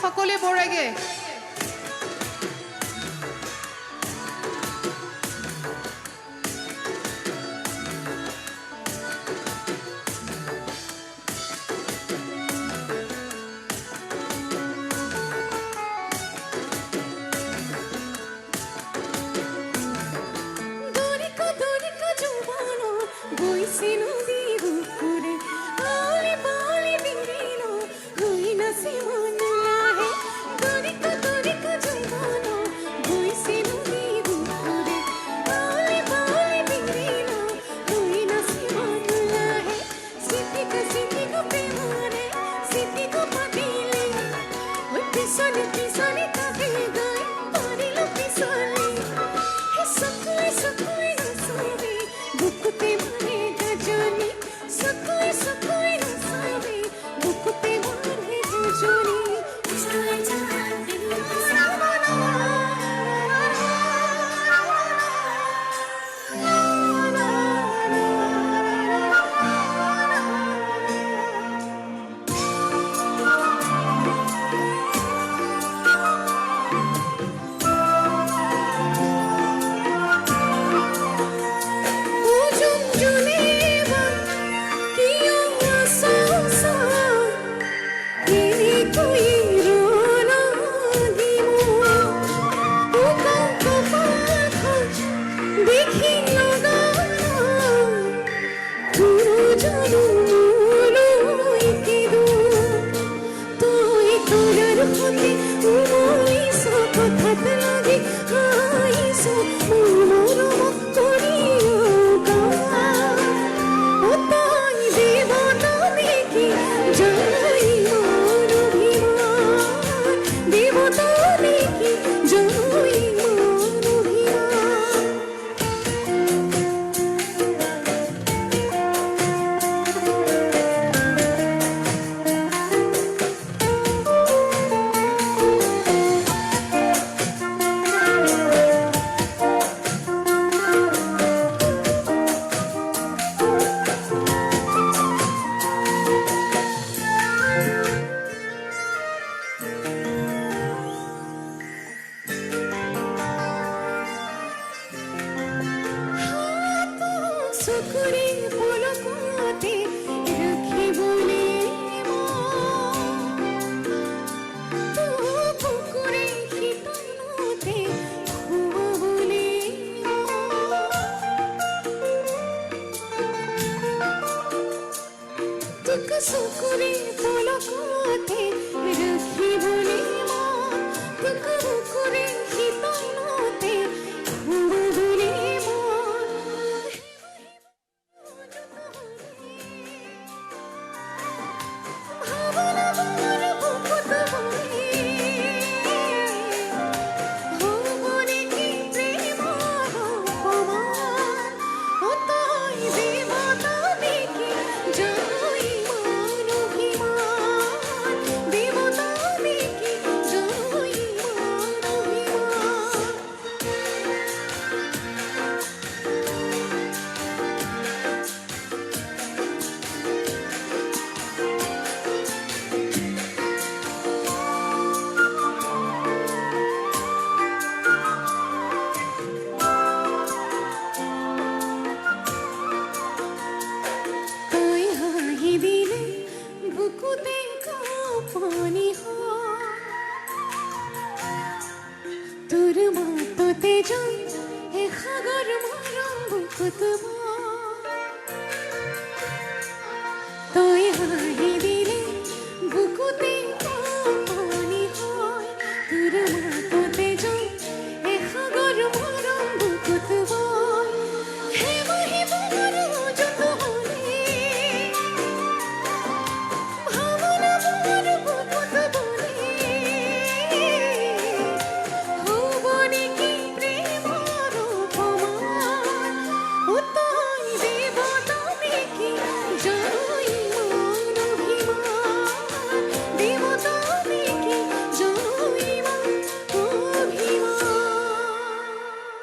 সকলে বৰেগে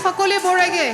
সকলে বৰেগে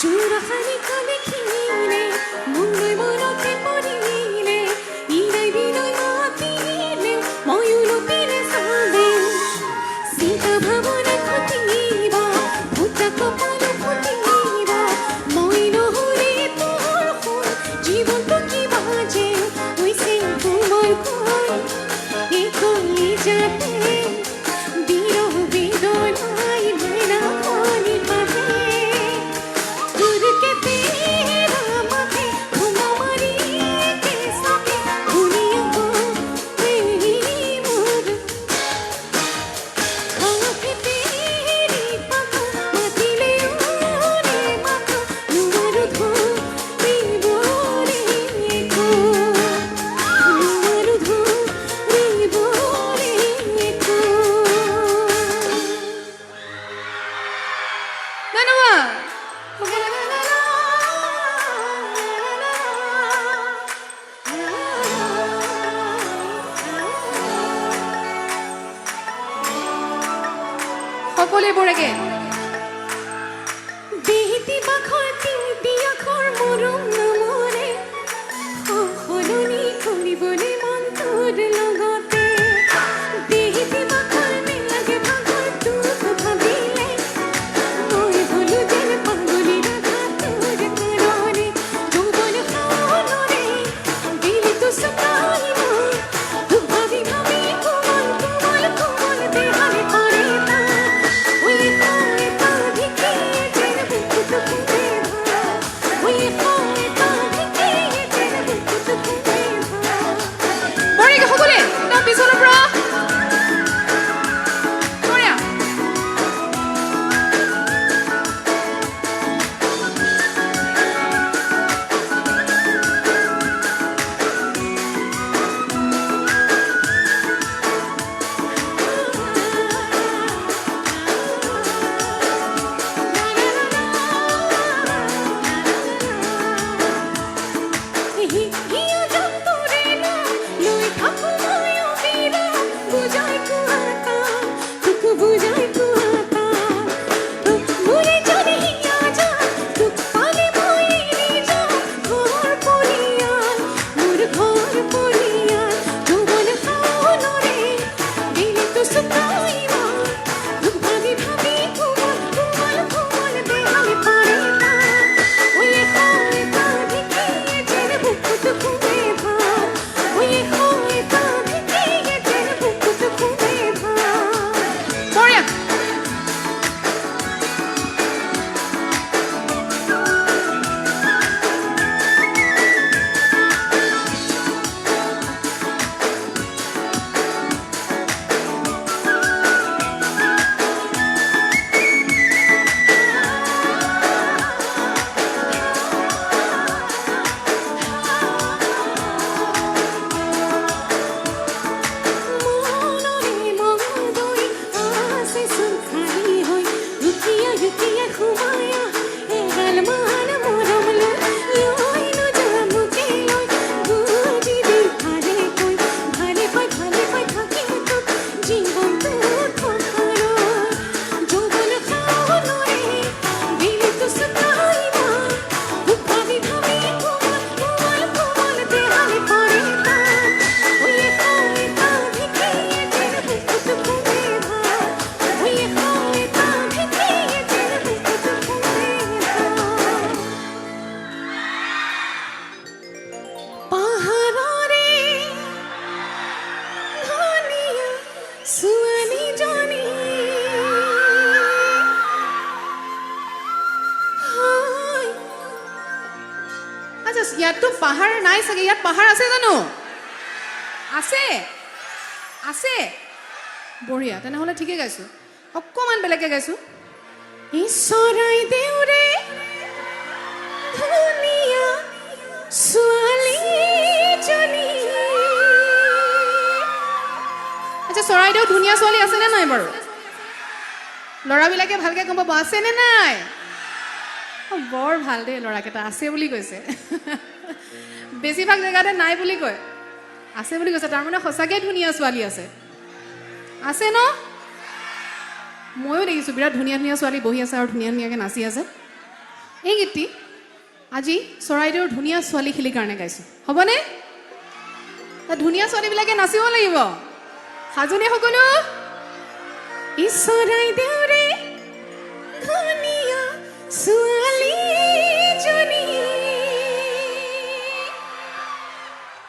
জোড়াখানি কালে খিলে মঙ্গল মনতে পড়িলে ইলাই বিনয় মাতিলে ময়ূরতীরে সাবে সীতা ভাবনা খুঁটিবা ভূতা কপাল ফুটিবা ময়ূর হরে তোর হল জীবন তো কি বাজে ওই সে তোমার কই এ কলি যাতে বিরহ বেদনায় মেরা পানি পাবে दूर के तेरा माथे घुमारी के साथे दुनिया को तेरी मोर आँख तेरी पाखा माथिले ओरे माखा नुमार धो बोरे को नुमार धो बोरे को ধন্যবাদ সকলোৱে বৰেগে দেহিতি বাখৰ তিনিটি আখৰ মৰম নমৰে সলনি কৰিবলৈ মন তোৰ লগতে দেহিতি বাখৰ নেলাগে ভাগৰ তোক ভাবিলে মই হলো যেন পাগলী ৰাধা তোৰ কাৰণে যৌৱন শাওনৰে দিলটো চুকাই মই তোক ভাবি ভাবি কোমল কোমল কোমল দেহালে পৰে ওই হয় তাধিকে যেন বুকুত ফুটে ভা ওই হয় তাধিকে যেন বুকুত ফুটে ভা বৰেগে সকলোৱে তাৰ পিছৰ পৰা বঢ়িয়া হিয়া জন্তরে না লই থাকো মই অবিরা বুঝাই কুয়াতা তুক বুঝাই কুয়াতা মুরে জানি হিয়া যা তুক পালে মই যা ঘর পরিয়াল মোর ঘর পরিয়াল যৌবন শাওনরে দিল তো সুকাইবা তুক ভাবি ভাবি কোমল কোমল কোমল দেহালে পারে না ওই হয় তাধিকে যেন বুকুত ফুটে ভা ওই হয় তাধিকে যেন বুকুত ফুটে ভা বঢ়িয়া মনরে মহদই আসে সুখাই হই রুকিয়া রুকিয়া ঘুমায়া এগাল মান মরম লই ন জামুকে লই বুঝি দি ভালে কই ভালে পাই থাকি তো জীবন তো থকারো যৌবন শাওনরে দিল তো সুকাইবা তুক ভাবি ভাবি কোমল কোমল কোমল দেহালে পরে তা ওই হয় তাধিকে যেন বুকুত ফুটে ভা ওই হয় তাধিকে যেন বুকুত ফুটে ভা পাহাড়রে ধনিয়া সুয়ানি জানি হয় আচ্ছা ইয়াততো পাহাৰ নাই চাগে ইয়াত পাহাৰ আছে জানো আছে আছে বঢ়িয়া তেনেহ'লে ঠিকে গাইছো অকণমান বেলেগকে গাইছো ঈশ্বৰাই দেউৰে ধুনীয়া ছোৱালীজনী আচ্ছা চৰাইদেউ ধুনীয়া ছোৱালী আছেনে নাই বাৰু ল'ৰাবিলাকে ভালকে গম পাব আছেনে নাই বৰ ভাল দেই ল'ৰাকেইটা আছে বুলি কৈছে বেছিভাগ জেগাতে নাই বুলি কয় আছে বুলি কৈছে তাৰমানে সঁচাকৈ ধুনীয়া ছোৱালী আছে আছে ন ময়ো দেখিছোঁ বিৰাট ধুনীয়া ধুনীয়া ছোৱালী বহি আছে আৰু ধুনীয়া ধুনীয়াকৈ নাচি আছে এই গীতটি আজি চৰাইদেউৰ ধুনীয়া ছোৱালীখিনিৰ কাৰণে গাইছোঁ হ'বনে ধুনীয়া ছোৱালীবিলাকে নাচিব লাগিব সাজুনে সকলো এই চৰাইদেউৰে ধুনীয়া ছোৱালী